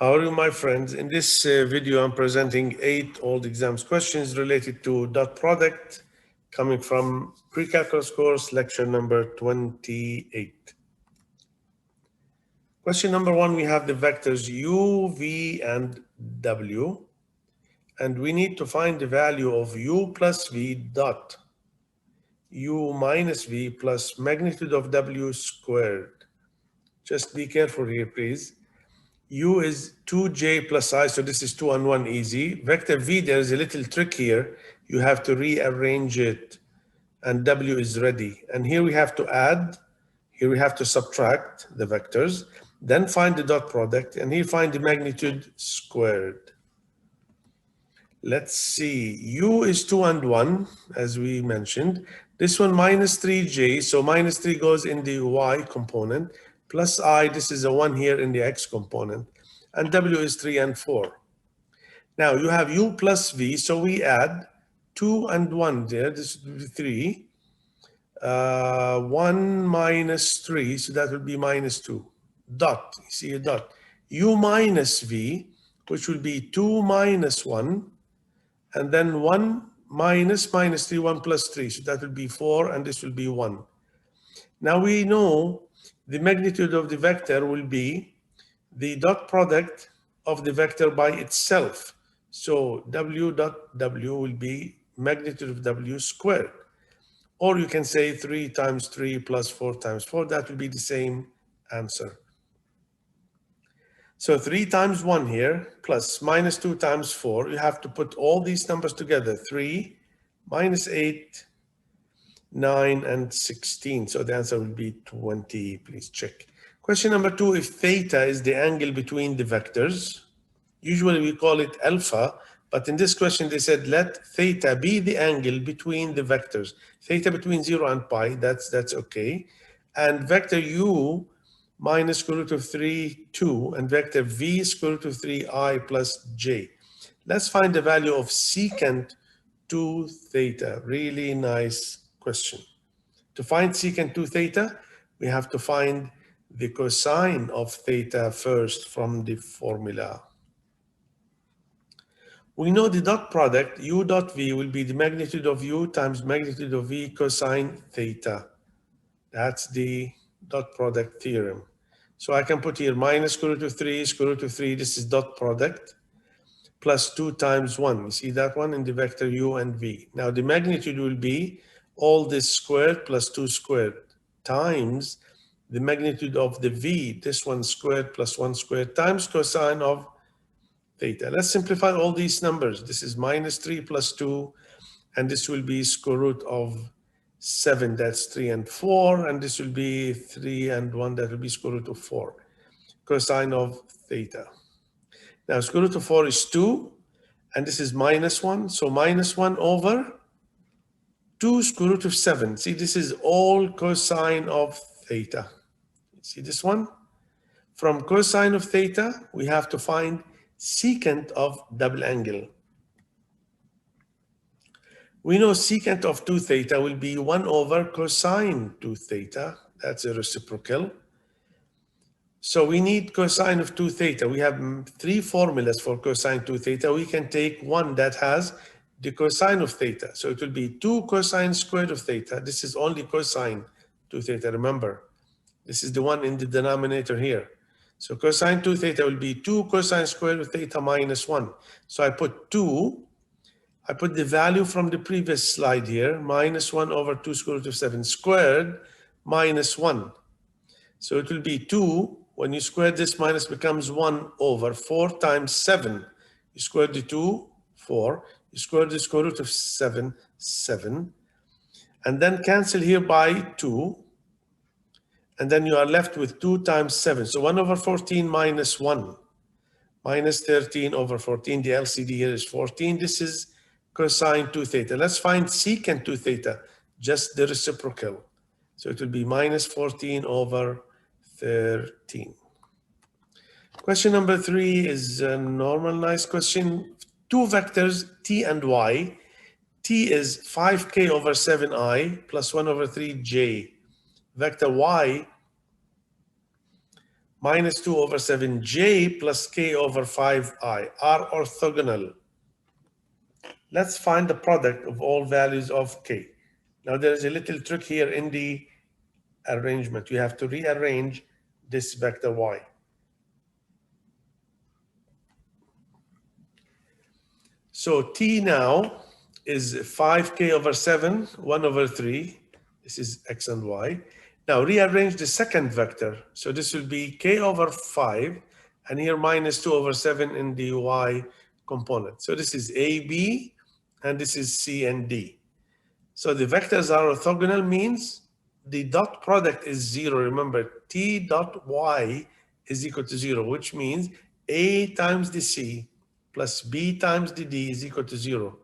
How are you, my friends? In this video, I'm presenting 8 old exams questions related to dot product coming from pre-calculus course, lecture number 28. Question number 1, we have the vectors u, v, and w. And we need to find the value of u plus v dot u minus v plus magnitude of w squared. Just be careful here, please. U is 2j plus I, so this is 2 and 1 easy. Vector v, there is a little trick here. You have to rearrange it, and w is ready. And here we have to add, here we have to subtract the vectors, then find the dot product, and here find the magnitude squared. Let's see, u is 2 and 1, as we mentioned. This one minus 3j, so minus 3 goes in the y component, plus I, this is a 1 here in the x component, and w is 3 and 4. Now you have u plus v, so we add 2 and 1 there, this would be 3. 1 minus 3, so that would be minus 2. Dot, you see a dot. U minus v, which will be 2 minus 1, and then 1 minus 3, 1 plus 3, so that will be 4, and this will be 1. Now we know the magnitude of the vector will be the dot product of the vector by itself. So w dot w will be magnitude of w squared. Or you can say 3 times 3 plus 4 times 4, that will be the same answer. So 3 times 1 here, plus minus 2 times 4, you have to put all these numbers together. 3 minus 8, 9, and 16. So the answer will be 20. Please check. Question number 2, if theta is the angle between the vectors, usually we call it alpha, but in this question they said let theta be the angle between the vectors. Theta between 0 and pi, that's okay. And vector u minus square root of 3, 2, and vector v square root of 3i plus j. Let's find the value of secant 2 theta. Really nice question. To find secant 2 theta, we have to find the cosine of theta first from the formula. We know the dot product u dot v will be the magnitude of u times magnitude of v cosine theta. That's the dot product theorem. So I can put here minus square root of 3, square root of 3, this is dot product, plus 2 times 1. You see that one in the vector u and v. Now the magnitude will be all this squared plus 2 squared times the magnitude of the v, this one squared plus 1 squared, times cosine of theta. Let's simplify all these numbers. This is minus 3 plus 2, and this will be square root of 7, that's 3 and 4, and this will be 3 and 1, that will be square root of 4, cosine of theta. Now square root of 4 is 2, and this is minus 1, so minus 1 over 2 square root of 7. See, this is all cosine of theta. See this one? From cosine of theta, we have to find secant of double angle. We know secant of 2 theta will be 1 over cosine 2 theta. That's a reciprocal. So we need cosine of 2 theta. We have 3 formulas for cosine 2 theta. We can take one that has the cosine of theta. So it will be 2 cosine squared of theta. This is only cosine 2 theta, remember. This is the one in the denominator here. So cosine 2 theta will be 2 cosine squared of theta minus 1. So I put 2. I put the value from the previous slide here, minus 1 over 2 square root of 7 squared minus 1. So it will be 2. When you square this, minus becomes 1 over 4 times 7. You square the 2, 4. You square the square root of 7, 7. And then cancel here by 2. And then you are left with 2 times 7. So 1 over 14 minus 1. Minus 13 over 14. The LCD here is 14. This is cosine 2 theta. Let's find secant 2 theta, just the reciprocal. So it will be minus 14 over 13. Question number 3 is a normal, nice question. 2 vectors, t and y. T is 5k over 7i plus 1 over 3j. Vector y minus 2 over 7j plus k over 5i are orthogonal. Let's find the product of all values of k. Now there is a little trick here in the arrangement. You have to rearrange this vector y. So t now is 5k over 7, 1 over 3. This is x and y. Now rearrange the second vector. So this will be k over 5, and here minus 2 over 7 in the y component. So this is a, b, and this is c and d. So the vectors are orthogonal means the dot product is 0. Remember, t dot y is equal to 0, which means a times the c plus b times the d is equal to 0.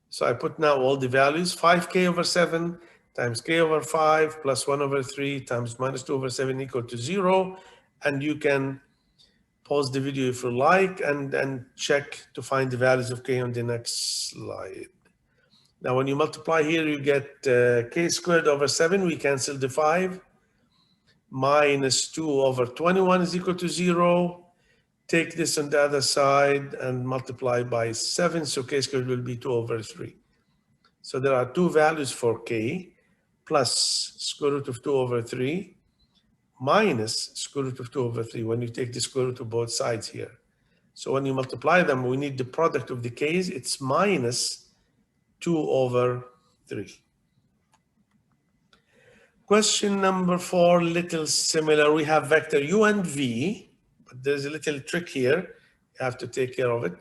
So I put now all the values, 5k over 7 times k over 5 plus 1 over 3 times minus 2 over 7 equal to 0. And you can pause the video if you like and check to find the values of k on the next slide. Now, when you multiply here, you get k squared over 7. We cancel the 5. Minus 2 over 21 is equal to 0. Take this on the other side and multiply by 7. So k squared will be 2 over 3. So there are two values for k, plus square root of 2 over 3 minus square root of 2 over 3 when you take the square root of both sides here. So when you multiply them, we need the product of the k's. It's minus 2 over 3. Question number 4, little similar. We have vector u and v, but there's a little trick here. You have to take care of it.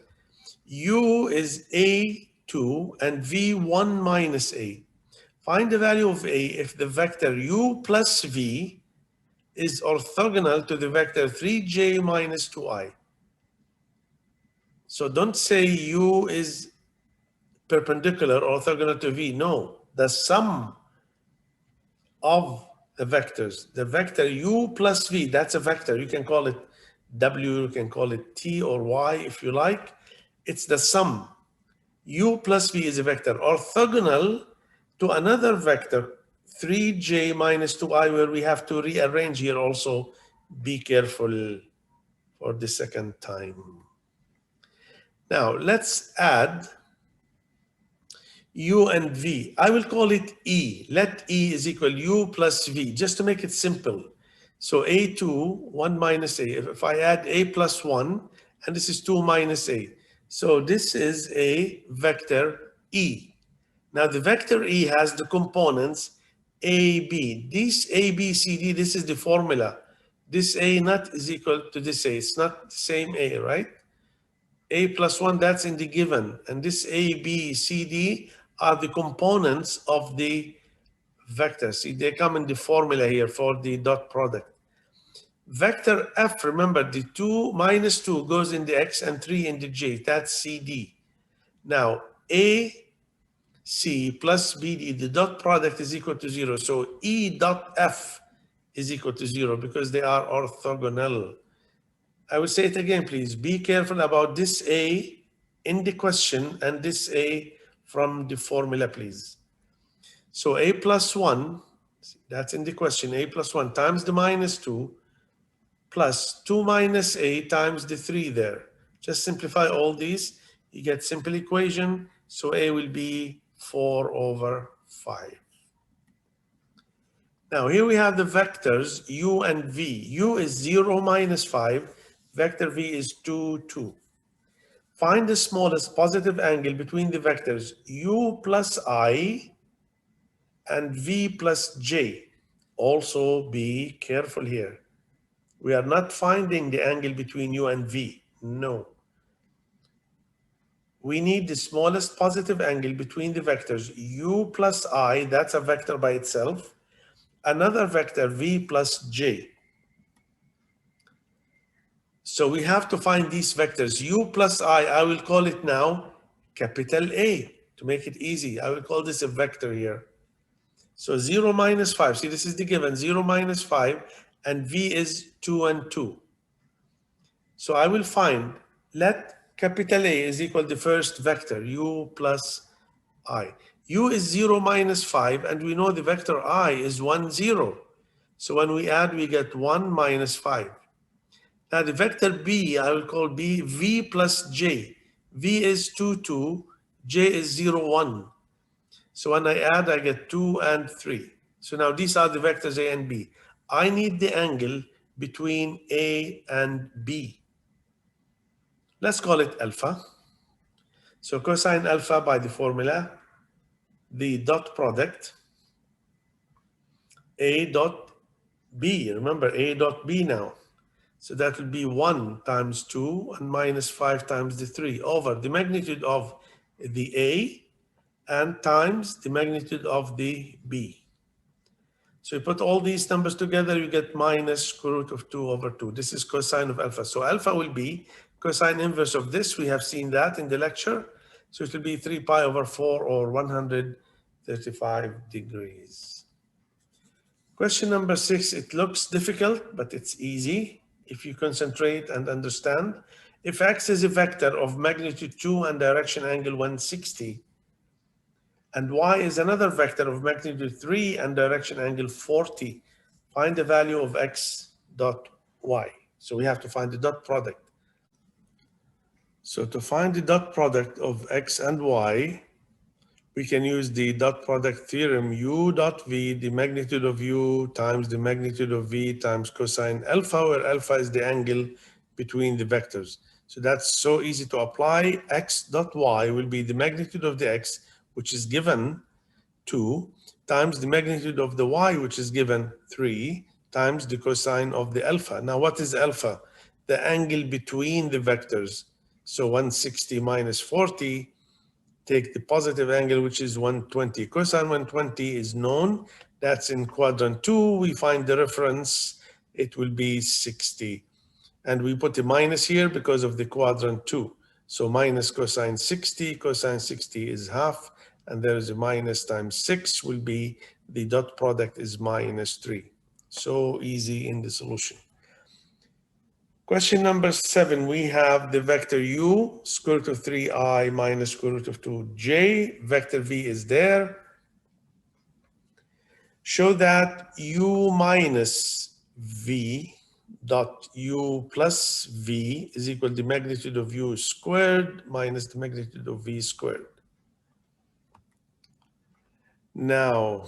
U is a2 and v1 minus a. Find the value of a if the vector u plus v is orthogonal to the vector 3j minus 2i. So don't say u is perpendicular or orthogonal to v. No, the sum of the vectors, the vector u plus v, that's a vector. You can call it w, you can call it t or y if you like. It's the sum. U plus v is a vector orthogonal to another vector, 3j minus 2i, where we have to rearrange here also. Be careful for the second time. Now, let's add u and v. I will call it e. Let e is equal u plus v, just to make it simple. So a2, 1 minus a. If I add a plus 1, and this is 2 minus a. So this is a vector e. Now the vector e has the components a, b. This a, b, c, d, this is the formula. This a not is equal to this a. It's not the same a, right? A plus 1, that's in the given. And this a, b, c, d are the components of the vector. See, they come in the formula here for the dot product. Vector f, remember, the 2 minus 2 goes in the x and 3 in the j. That's cd. Now, a, c plus bd, the dot product is equal to 0. So e dot f is equal to 0 because they are orthogonal. I will say it again, please. Be careful about this a in the question and this a from the formula, please. So a plus 1, that's in the question, a plus 1 times the minus 2 plus 2 minus a times the 3 there. Just simplify all these. You get simple equation. So a will be 4 over 5. Now here we have the vectors u and v. U is 0 minus 5. Vector v is 2, 2. Find the smallest positive angle between the vectors u plus I and v plus j. Also be careful here. We are not finding the angle between u and v. No. We need the smallest positive angle between the vectors u plus I, that's a vector by itself, another vector v plus j. So we have to find these vectors. U plus I will call it now capital A to make it easy. I will call this a vector here. So 0 minus 5, see this is the given, 0 minus 5, and V is 2 and 2. So I will find, let capital A is equal to the first vector, U plus I. U is 0 minus 5, and we know the vector I is 1, 0. So when we add, we get 1 minus 5. Now the vector B, I will call B V plus J. V is 2, 2, J is 0, 1. So when I add, I get 2 and 3. So now these are the vectors A and B. I need the angle between A and B. Let's call it alpha. So cosine alpha by the formula, the dot product, A dot B. Remember, A dot B now. So that will be 1 times 2 and minus 5 times the 3 over the magnitude of the A and times the magnitude of the B. So you put all these numbers together, you get minus square root of 2 over 2. This is cosine of alpha. So alpha will be cosine inverse of this. We have seen that in the lecture. So it will be 3 pi over 4 or 135 degrees. Question number 6, it looks difficult, but it's easy if you concentrate and understand. If x is a vector of magnitude 2 and direction angle 160, and y is another vector of magnitude 3 and direction angle 40, find the value of x dot y. So we have to find the dot product. So to find the dot product of x and y, we can use the dot product theorem, u dot v, the magnitude of u times the magnitude of v times cosine alpha, where alpha is the angle between the vectors. So that's so easy to apply. X dot y will be the magnitude of the x, which is given 2, times the magnitude of the y, which is given 3, times the cosine of the alpha. Now, what is alpha? The angle between the vectors. So 160 minus 40, take the positive angle, which is 120. Cosine 120 is known. That's in quadrant 2. We find the reference. It will be 60. And we put a minus here because of the quadrant 2. So minus cosine 60. Cosine 60 is half. And there is a minus times 6 will be, the dot product is minus 3. So easy in the solution. Question number 7, we have the vector u, square root of 3i minus square root of 2j. Vector v is there. Show that u minus v dot u plus v is equal to the magnitude of u squared minus the magnitude of v squared. Now,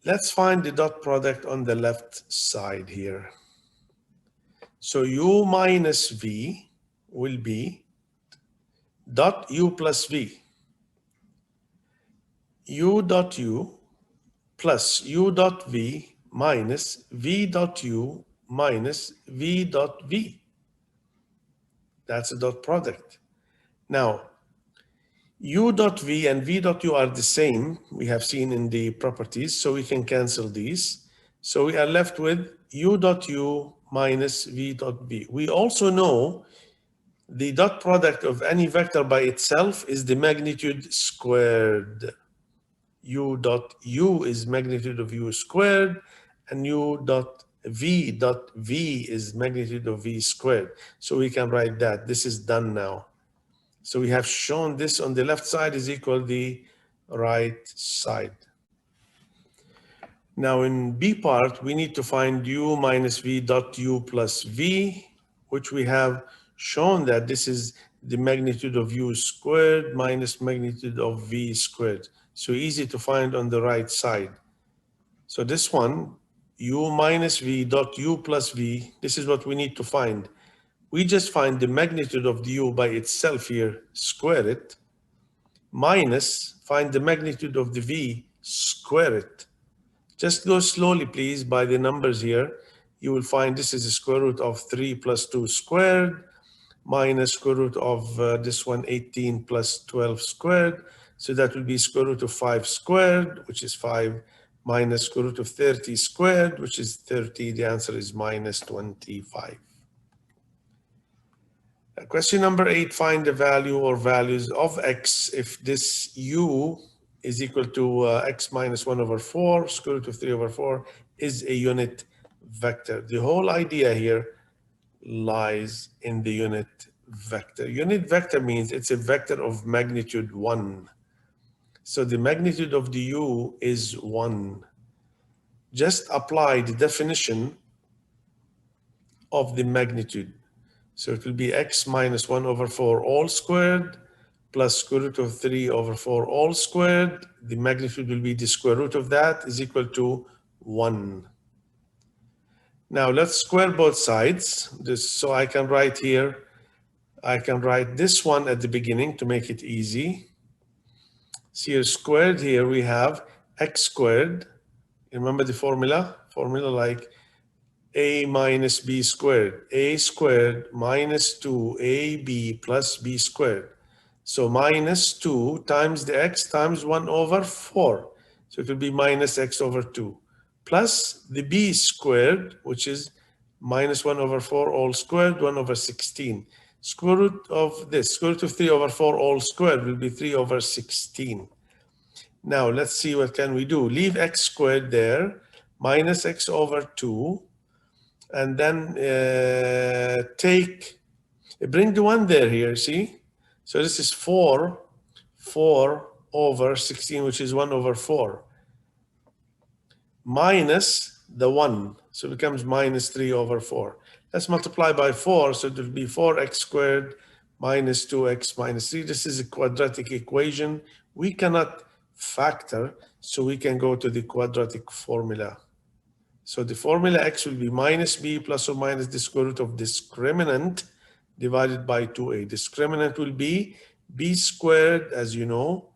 let's find the dot product on the left side here. So u minus v will be dot u plus v. U dot u plus u dot v minus v dot u minus v dot v. That's a dot product. Now, u dot v and v dot u are the same, we have seen in the properties, so we can cancel these. So we are left with u dot u minus v dot v. We also know the dot product of any vector by itself is the magnitude squared. U dot u is magnitude of u squared, and u dot v is magnitude of v squared. So we can write that. This is done now. So we have shown this on the left side is equal the right side. Now in B part, we need to find u minus v dot u plus v, which we have shown that this is the magnitude of u squared minus magnitude of v squared. So easy to find on the right side. So this one, u minus v dot u plus v, this is what we need to find. We just find the magnitude of the u by itself here, square it, minus find the magnitude of the v, square it. Just go slowly, please, by the numbers here. You will find this is the square root of 3 plus 2 squared, minus square root of this one, 18 plus 12 squared. So that will be square root of 5 squared, which is 5, minus square root of 30 squared, which is 30. The answer is minus 25. Question number 8, find the value or values of x if this u is equal to x minus 1 over 4, square root of 3 over 4 is a unit vector. The whole idea here lies in the unit vector. Unit vector means it's a vector of magnitude 1. So the magnitude of the u is 1. Just apply the definition of the magnitude. So it will be x minus 1 over 4 all squared plus square root of 3 over 4 all squared. The magnitude will be the square root of that is equal to 1. Now let's square both sides. So I can write here, I can write this one at the beginning to make it easy. So here squared, here we have x squared. Remember the formula? Formula like a minus b squared. A squared minus 2ab plus b squared. So minus 2 times the x times 1 over 4. So it will be minus x over 2 plus the b squared, which is minus 1 over 4 all squared, 1 over 16. Square root of this, square root of 3 over 4 all squared will be 3 over 16. Now let's see what can we do. Leave x squared there, minus x over 2, and then bring the 1 there here, see? So this is 4 over 16, which is 1 over 4, minus the 1. So it becomes minus 3 over 4. Let's multiply by 4, so it will be 4x squared minus 2x minus 3. This is a quadratic equation. We cannot factor, so we can go to the quadratic formula. So the formula x will be minus b plus or minus the square root of discriminant divided by 2a. Discriminant will be b squared, as you know,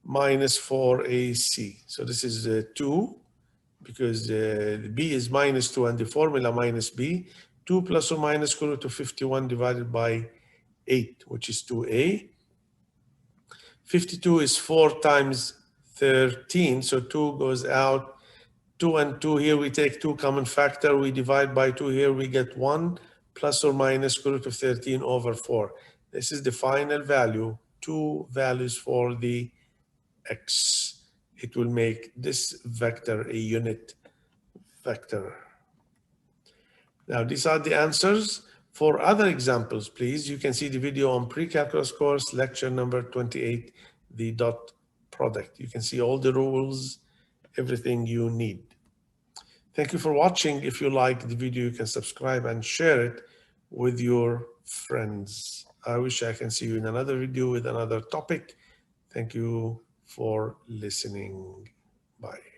minus 4ac. So this is 2, because the b is minus 2 and the formula minus b. 2 plus or minus square root of 51 divided by 8, which is 2a. 52 is 4 times 13, so 2 goes out. 2 and 2, here we take 2 common factor, we divide by 2, here we get 1 plus or minus square root of 13 over 4. This is the final value, 2 values for the x. It will make this vector a unit vector. Now these are the answers. For other examples, please, you can see the video on pre-calculus course, lecture number 28, the dot product. You can see all the rules, everything you need. Thank you for watching. If you like the video, you can subscribe and share it with your friends. I wish I can see you in another video with another topic. Thank you for listening. Bye.